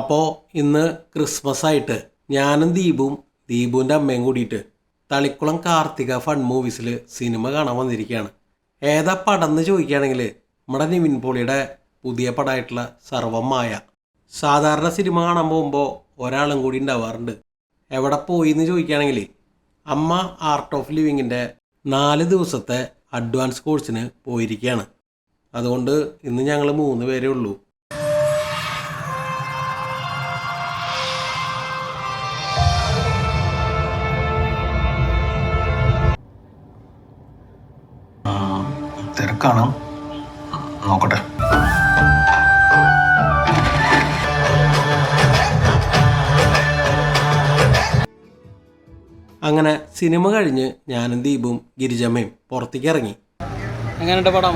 അപ്പോൾ ഇന്ന് ക്രിസ്മസ് ആയിട്ട് ഞാനും ദീപുവിൻ്റെ അമ്മയും കൂടിയിട്ട് തളിക്കുളം കാർത്തിക ഫൺ മൂവീസിൽ സിനിമ കാണാൻ വന്നിരിക്കുകയാണ്. ഏതാ പടം എന്ന് ചോദിക്കുകയാണെങ്കിൽ നമ്മുടെ നിവിൻ പോളിയുടെ പുതിയ പടമായിട്ടുള്ള സർവമായ. സാധാരണ സിനിമ കാണാൻ പോകുമ്പോൾ ഒരാളും കൂടി ഉണ്ടാവാറുണ്ട്. എവിടെ പോയി എന്ന് ചോദിക്കുകയാണെങ്കിൽ അമ്മ ആർട്ട് ഓഫ് ലിവിങ്ങിൻ്റെ 4 ദിവസത്തെ അഡ്വാൻസ് കോഴ്സിന് പോയിരിക്കുകയാണ്. അതുകൊണ്ട് ഇന്ന് ഞങ്ങൾ 3 പേരേ ഉള്ളൂ. തിരക്കാണ്, നോക്കട്ടെ. അങ്ങനെ സിനിമ കഴിഞ്ഞ് ഞാനും ദീപും ഗിരിജമ്മയും പുറത്തേക്ക് ഇറങ്ങി. എങ്ങനെയുണ്ട് പടം?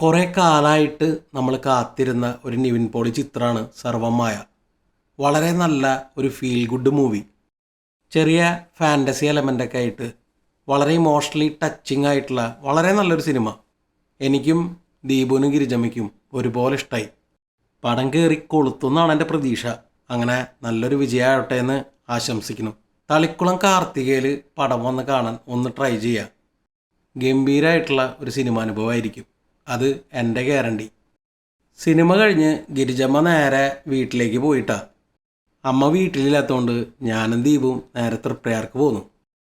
കുറേ കാലമായിട്ട് നമ്മൾ കാത്തിരുന്ന ഒരു നിവിൻ പോളി ചിത്രമാണ് സർവമായ. വളരെ നല്ല ഒരു ഫീൽ ഗുഡ് മൂവി. ചെറിയ ഫാൻറ്റസി എലമെൻ്റൊക്കെ ആയിട്ട് വളരെ ഇമോഷണലി ടച്ചിങ് ആയിട്ടുള്ള വളരെ നല്ലൊരു സിനിമ. എനിക്കും ദീപുവിനും ഗിരിജമ്മയ്ക്കും ഒരുപോലെ ഇഷ്ടമായി. പടം കയറി കൊളുത്തുന്നാണ് എൻ്റെ പ്രതീക്ഷ. അങ്ങനെ നല്ലൊരു വിജയമാവട്ടെ എന്ന് ആശംസിക്കുന്നു. തളിക്കുളം കാർത്തികയിൽ പടം വന്ന് കാണാൻ ഒന്ന് ട്രൈ ചെയ്യുക. ഗംഭീരമായിട്ടുള്ള ഒരു സിനിമാനുഭവമായിരിക്കും. അത് എൻ്റെ ഗ്യാരണ്ടി. സിനിമ കഴിഞ്ഞ് ഗിരിജമ്മ നേരെ വീട്ടിലേക്ക് പോയിട്ടാണ്. അമ്മ വീട്ടിലില്ലാത്തതുകൊണ്ട് ഞാനും ദീപും നേരെ തൃപ്രയാർക്ക് പോന്നു.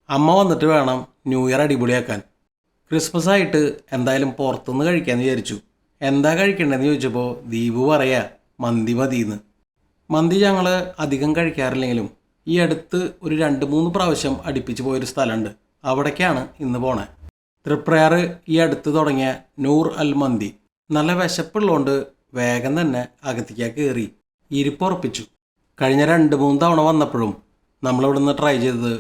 അമ്മ വന്നിട്ട് വേണം ന്യൂ ഇയർ അടിപൊളിയാക്കാൻ. ക്രിസ്മസ് ആയിട്ട് എന്തായാലും പുറത്തുനിന്ന് കഴിക്കാമെന്ന് വിചാരിച്ചു. എന്താ കഴിക്കേണ്ടതെന്ന് ചോദിച്ചപ്പോൾ ദീപു പറയാ മന്തി മതിയെന്ന്. മന്തി ഞങ്ങൾ അധികം കഴിക്കാറില്ലെങ്കിലും ഈ അടുത്ത് ഒരു 2-3 പ്രാവശ്യം അടുപ്പിച്ച് പോയൊരു സ്ഥലമുണ്ട്. അവിടേക്കാണ് ഇന്ന് പോണേ. തൃപ്രയാർ ഈ അടുത്ത് തുടങ്ങിയ നൂർ അൽ മന്തി. നല്ല വിശപ്പുള്ളതുകൊണ്ട് വേഗം തന്നെ അകത്തേക്ക് കയറി ഇരിപ്പുറപ്പിച്ചു. കഴിഞ്ഞ 2-3 തവണ വന്നപ്പോഴും നമ്മളിവിടെ നിന്ന് ട്രൈ ചെയ്തത്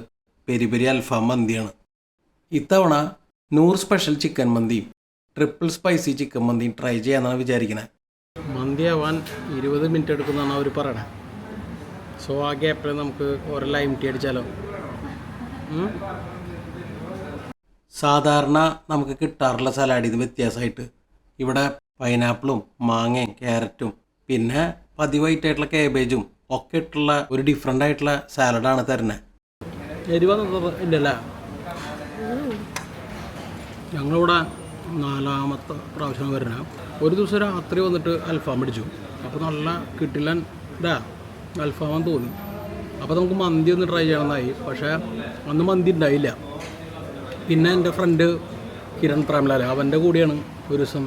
പെരി പെരി അൽഫാം മന്തിയാണ്. ഇത്തവണ 100 സ്പെഷ്യൽ ചിക്കൻ മന്തിയും ട്രിപ്പിൾ സ്പൈസി ചിക്കൻ മന്തിയും ട്രൈ ചെയ്യാമെന്നാണ് വിചാരിക്കുന്നത്. മന്തി ആവാൻ 20 മിനിറ്റ് എടുക്കുന്നതാണ് അവർ പറയണത്. സോ ആ ഗ്യാപ്പിൽ നമുക്ക് ഒരു ലൈം ടീ അടിച്ചാലോ? സാധാരണ നമുക്ക് കിട്ടാറുള്ള സലാഡിൽ നിന്ന് വ്യത്യാസമായിട്ട് ഇവിടെ പൈനാപ്പിളും മാങ്ങയും ക്യാരറ്റും പിന്നെ പതിവായിട്ടായിട്ടുള്ള കാബേജും ഒക്കെ ഇട്ടുള്ള ഒരു ഡിഫറെൻ്റ് ആയിട്ടുള്ള സാലഡാണ് തരുന്നത്. എരിവൊന്നും ഇല്ലല്ല. ഞങ്ങളിവിടെ 4ാമത്തെ പ്രാവശ്യം വരുന്നത്. ഒരു ദിവസം രാത്രി വന്നിട്ട് അൽഫാം അടിച്ചു. അപ്പോൾ നല്ല കിട്ടില്ലൻ അൽഫാം തോന്നി. അപ്പോൾ നമുക്ക് മന്തി ഒന്ന് ട്രൈ ചെയ്യണമെന്നായി. പക്ഷേ അന്ന് മന്തി ഉണ്ടായില്ല. പിന്നെ എൻ്റെ ഫ്രണ്ട് കിരൺ പ്രേംലാൽ അവൻ്റെ കൂടെയാണ് ഒരു ദിവസം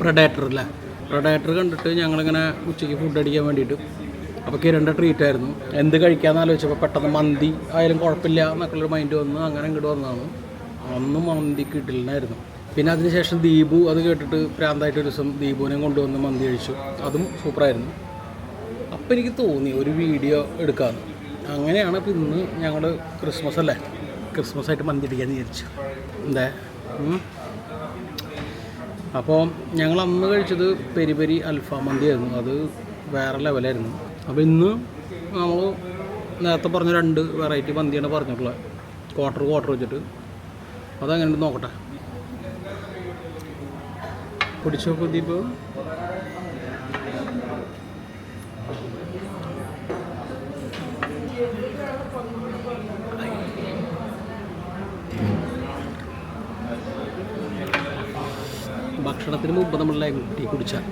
പ്രഡേറ്റർ കണ്ടിട്ട് ഞങ്ങളിങ്ങനെ ഉച്ചയ്ക്ക് ഫുഡ് അടിക്കാൻ വേണ്ടിയിട്ട്. അപ്പോൾ കിരണിൻ്റെ ട്രീറ്റ് ആയിരുന്നു. എന്ത് കഴിക്കാമെന്ന് ആലോചിച്ചപ്പോൾ പെട്ടെന്ന് മന്തി ആയാലും കുഴപ്പമില്ല എന്നൊക്കെയുള്ളൊരു മൈൻഡ് വന്ന് അങ്ങനെ ഇങ്ങോട്ട് വന്നതാണ്. അന്ന് മന്തി കിട്ടില്ലായിരുന്നു. പിന്നെ അതിനുശേഷം ദീപു അത് കേട്ടിട്ട് പ്രാന്തായിട്ട് ഒരു ദിവസം ദീപുവിനെ കൊണ്ടുവന്ന് മന്തി കഴിച്ചു. അതും സൂപ്പറായിരുന്നു. അപ്പോൾ എനിക്ക് തോന്നി ഒരു വീഡിയോ എടുക്കാമെന്ന്. അങ്ങനെയാണ് ഇപ്പോൾ ഇന്ന് ഞങ്ങൾ ക്രിസ്മസ് അല്ലേ, ക്രിസ്മസ് ആയിട്ട് മന്തി അടിക്കാമെന്ന് വിചാരിച്ചു. എന്താ അപ്പോൾ ഞങ്ങൾ അന്ന് കഴിച്ചത് പെരി പെരി അൽഫാം മന്തി ആയിരുന്നു. അത് വേറെ ലെവലായിരുന്നു. അപ്പോൾ ഇന്ന് നമ്മൾ നേരത്തെ പറഞ്ഞ 2 വെറൈറ്റി മന്തിയാണ് പറഞ്ഞിട്ടുള്ളത്. ക്വാർട്ടർ വെച്ചിട്ട്. അതങ്ങനെ നോക്കട്ടെ. പിടിച്ചോ ദീപ്. ഭക്ഷണത്തിന് മുമ്പ് നമ്മൾ ലൈം ടീ കുടിച്ചാൽ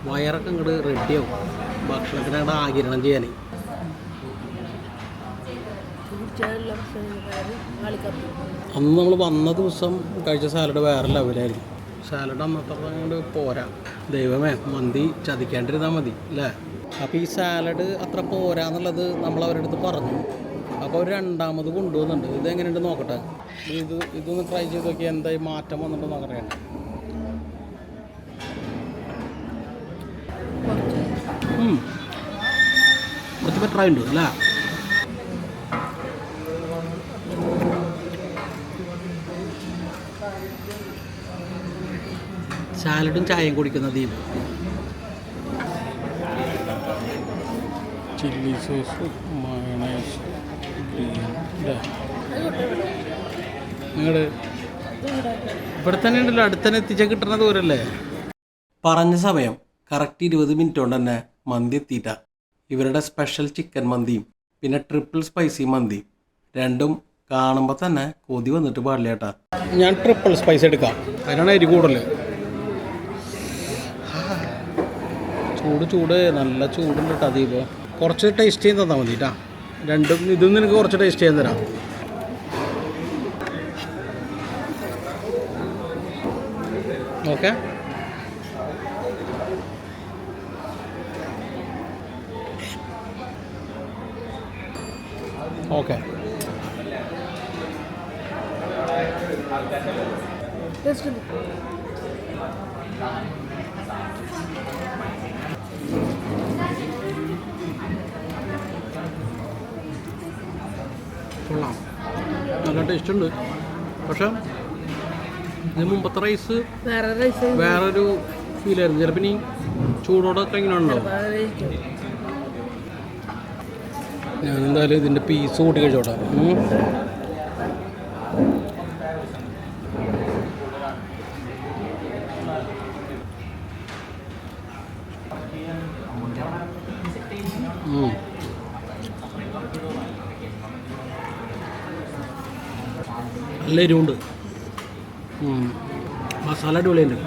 വയറൊക്കെ അങ്ങോട്ട് റെഡിയാവും. ഭക്ഷണത്തിന് അങ്ങോട്ട് ആകിരണം ചെയ്യാൻ. അന്ന് നമ്മൾ വന്ന ദിവസം കഴിച്ച സാലഡ് വേറെ ലെവലായിരുന്നു. സാലഡ് അന്നത്തെ അങ്ങോട്ട് പോരാ. ദൈവമേ, മന്തി ചതിക്കാണ്ടിരുന്നാൽ മതി അല്ലേ. അപ്പോൾ ഈ സാലഡ് അത്ര പോരാന്നുള്ളത് നമ്മൾ അവരുടെ അടുത്ത് പറഞ്ഞു. അപ്പോൾ അവർ 2ാമത് കൊണ്ടുവന്നുണ്ട്. ഇതെങ്ങനെയുണ്ട് നോക്കട്ടെ. ഇതൊന്ന് ട്രൈ ചെയ്ത് നോക്കി എന്തായി മാറ്റം വന്നിട്ട് നോക്കട്ടെ. കുറച്ച് ബെറ്ററായിട്ടുണ്ട് അല്ലേ. സാലഡും ചായയും കുടിക്കുന്ന ദീപ്. ചില്ലി സോസ് മയോണൈസ് നിങ്ങൾ ഇവിടെ തന്നെ ഉണ്ടല്ലോ, അടുത്ത് തന്നെ എത്തിച്ചാൽ കിട്ടുന്ന ദൂരല്ലേ. പറഞ്ഞ സമയം കറക്റ്റ് 20 മിനിറ്റ് കൊണ്ട് തന്നെ മന്തി എത്തിയിട്ട. ഇവരുടെ സ്പെഷ്യൽ ചിക്കൻ മന്തിയും പിന്നെ ട്രിപ്പിൾ സ്പൈസി മന്തി രണ്ടും കാണുമ്പോൾ തന്നെ കൊതി വന്നിട്ട് പാടില്ല ചേട്ടാ. ഞാൻ ട്രിപ്പിൾ സ്പൈസ് എടുക്കാം, അതിനാണ് അരി കൂടുതൽ. ചൂട് നല്ല ചൂടുണ്ട് കേട്ടോ. അതീപ്പോൾ കുറച്ച് ടേസ്റ്റ് ചെയ്ത് തന്നാൽ മതി കേട്ടാ. രണ്ടും ഇതും നിനക്ക് കുറച്ച് ടേസ്റ്റ് ചെയ്യാൻ തരാം. Okay, okay. കൊള്ളാം, നല്ല ടേസ്റ്റ് ഉണ്ട്. പക്ഷെ ഇതിന് മുമ്പത്തെ റൈസ് വേറൊരു ഫീലായിരുന്നു. ചിലപ്പോൾ ഇനി ചൂടോടൊക്കെ ഇങ്ങനെ ഉണ്ടാവും. ഞാൻ എന്തായാലും ഇതിൻ്റെ പീസ് കൂട്ടി കഴിച്ചോട്ടെ. നല്ല എരിവുണ്ട്, മസാല അടിപൊളിയുണ്ട്.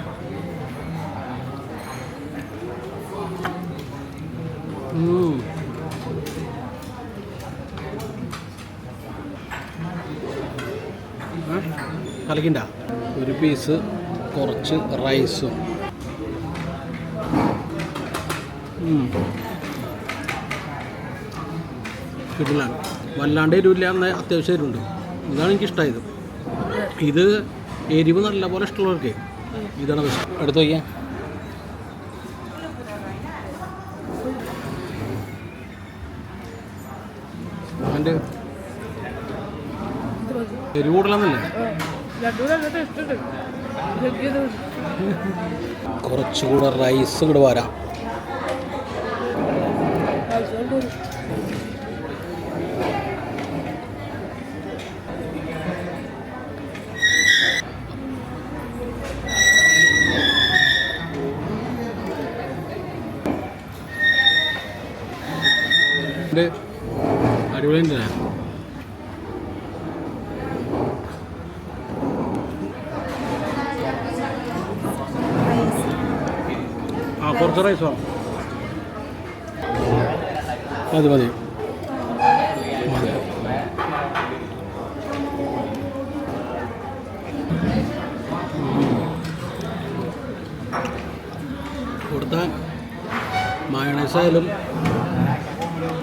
കലക്കിണ്ട ഒരു പീസ് കുറച്ച് റൈസും കിട്ടില്ല. വല്ലാണ്ട് എരിവില്ല, എന്നാൽ അത്യാവശ്യം എരിവുണ്ട്. ഇതാണ് എനിക്കിഷ്ടമായത്. ഇത് എരിവ് നല്ല പോലെ ഇഷ്ടമുള്ളവർക്ക് ഇതാണ് ബെസ്റ്റ്. എടുത്ത് വയ്ക്കാം. അതിൻ്റെ എരിവ് കൂടുതലെന്നല്ലേ. കുറച്ചുകൂടെ റൈസ് കൂടെ വരാം. അടിപൊളി തന്നെ. കുറച്ച് റൈസ് വേണം. മതി മതി. ഇവിടുത്തെ മയണൈസ് ആയാലും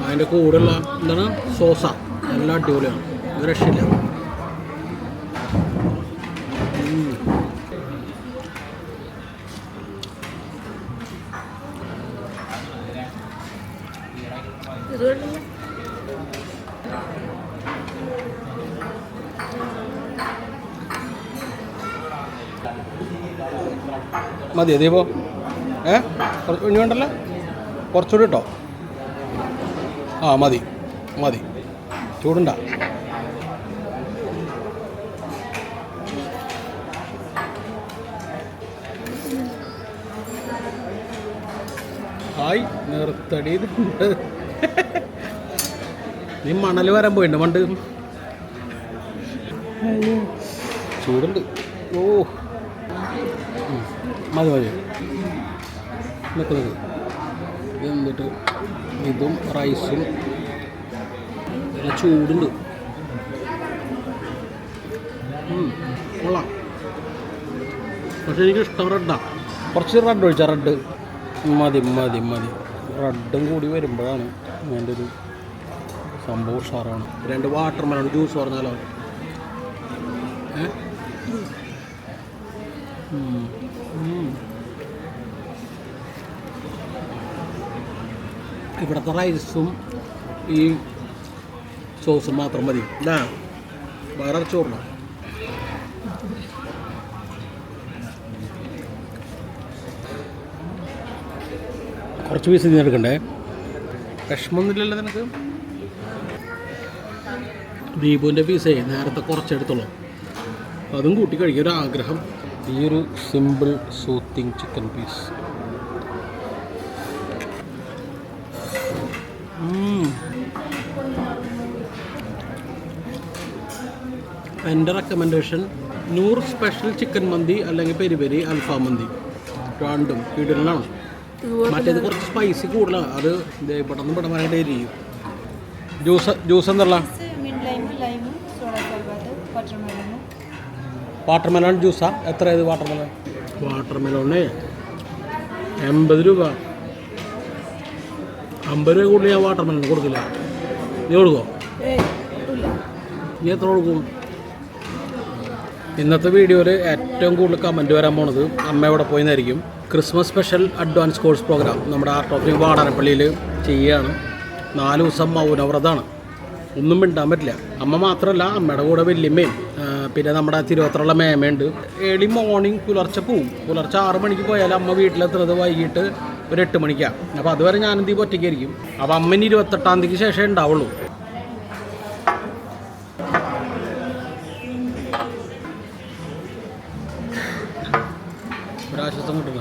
അതിൻ്റെ കൂടെയുള്ള എന്താണ് സോസ എല്ലാം അടിപൊളിയാണ്. ഇത് രക്ഷയില്ല. മതി ദീപോ. ഇനി വേണ്ടല്ലോ, കുറച്ചുകൂടി കേട്ടോ. മതി മതി, ചൂടുണ്ട. ഹായ് നിർത്തടി. നീ മണൽ വരാൻ പോയിട്ടുണ്ട് പണ്ട്. ചൂടുണ്ട്. ഓ മതി മതി, നിൽക്കുന്നത്. എന്നിട്ട് ഇതും റൈസും നല്ല ചൂടുണ്ട്. കൊള്ളാം. പക്ഷെ എനിക്ക് ഇഷ്ടം റെഡാണ്. കുറച്ച് റെഡ് ഒഴിച്ചാൽ റെഡ് മതി മതി മതി. റെഡും കൂടി വരുമ്പോഴാണ് അതിൻ്റെ ഒരു സംഭവം ഉഷാറാണ്. 2 വാട്ടർ മെലൺ ജ്യൂസ് പറഞ്ഞാലോ. ഇവിടുത്തെ റൈസും ഈ സോസും മാത്രം മതി. ഇതാ വേറെ ചോറിനാണ്. കുറച്ച് പീസ് ഇതിന് എടുക്കണ്ടേ. വിഷമൊന്നുമില്ലല്ലോ നിനക്ക്. ദീപുവിൻ്റെ പീസേ നേരത്തെ കുറച്ചെടുത്തോളൂ. അതും കൂട്ടി കഴിക്കാൻ ഒരു ആഗ്രഹം. ഈ ഒരു സിമ്പിൾ സൂത്തിങ് ചിക്കൻ പീസ്. എൻ്റെ റെക്കമെൻഡേഷൻ നൂർ സ്പെഷ്യൽ ചിക്കൻ മന്തി അല്ലെങ്കിൽ പെരി പെരി അൽഫാം മന്തി രണ്ടും കിടിലനാണ്. മറ്റേത് കുറച്ച് സ്പൈസി കൂടുതലാണ്. അത് പെട്ടെന്ന് പെട്ടെന്നായിട്ട് എരിയും. ജ്യൂസ് എന്തല്ല വാട്ടർമെലോൺ ജ്യൂസാ? എത്ര ഇത് വാട്ടർമെലോൺ? വാട്ടർമെലോണിന് 80 രൂപ. 50 രൂപ കൂടുതൽ ഞാൻ വാട്ടർമെലോൺ കൊടുക്കില്ല. നീ കൊടുക്കോ? നീ എത്ര കൊടുക്കും? ഇന്നത്തെ വീഡിയോയിൽ ഏറ്റവും കൂടുതൽ കമൻറ്റ് വരാൻ പോണത് അമ്മ എവിടെ പോയെന്നായിരിക്കും. Christmas special advance course programme നമ്മുടെ ആർട്ട് ഓഫ് ലിവിംഗ് വാടാനപ്പള്ളിയിൽ ചെയ്യുകയാണ്. 4 ദിവസം മൗനവ്രതമാണ്. ഒന്നും മിണ്ടാൻ പറ്റില്ല. അമ്മ മാത്രമല്ല, അമ്മയുടെ കൂടെ വല്യമ്മയും പിന്നെ നമ്മുടെ തിരുവത്രയുള്ള മേമയുണ്ട്. ഏർലി മോർണിംഗ് പുലർച്ചെ പോവും. പുലർച്ചെ 6 മണിക്ക് പോയാൽ അമ്മ വീട്ടിലെത്തുന്നത് വൈകിട്ട് ഒരു 8 മണിക്കാണ്. അപ്പോൾ അതുവരെ ഞാനെന്ത് ചെയ്യുമ്പോൾ ഒറ്റയ്ക്കായിരിക്കും. അപ്പോൾ അമ്മ 28-ാം തീയതിക്ക് ശേഷമേ ഉണ്ടാവുള്ളൂ. ഒരാശ്വാസം കിട്ടുക.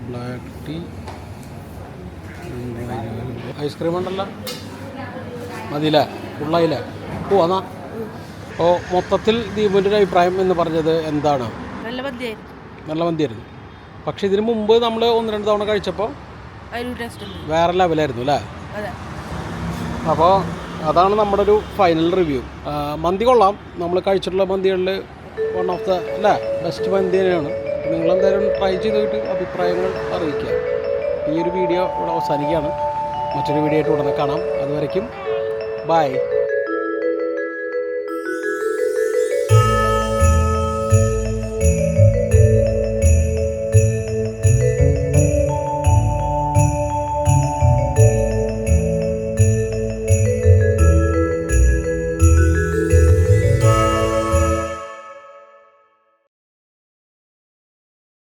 ബ്ലാക്ക് ടീ, ഐസ്ക്രീം ഉണ്ടല്ലോ, മതിയില്ലേ? ഫുള്ളായില്ലേ? പോവാന്നാ. അപ്പോൾ മൊത്തത്തിൽ ദീപുവിൻ്റെ ഒരു അഭിപ്രായം എന്ന് പറഞ്ഞത് എന്താണ്? നല്ല മന്തിയായിരുന്നു. പക്ഷെ ഇതിന് മുമ്പ് നമ്മൾ 1-2 തവണ കഴിച്ചപ്പോൾ വേറെ ലെവലായിരുന്നു അല്ലേ? അപ്പോൾ അതാണ് നമ്മുടെ ഒരു ഫൈനൽ റിവ്യൂ. മന്തി കൊള്ളാം. നമ്മൾ കഴിച്ചിട്ടുള്ള മന്തികളിൽ വൺ ഓഫ് ദ അല്ലേ ബെസ്റ്റ് മന്തി തന്നെയാണ്. നിങ്ങളെന്തായാലും ട്രൈ ചെയ്തിട്ട് അഭിപ്രായങ്ങൾ അറിയിക്കുക. ഈ ഒരു വീഡിയോ ഇവിടെ അവസാനിക്കുകയാണ്. മറ്റൊരു വീഡിയോ ആയിട്ട് ഉടനെ കാണാം. അതുവരയ്ക്കും ബൈ.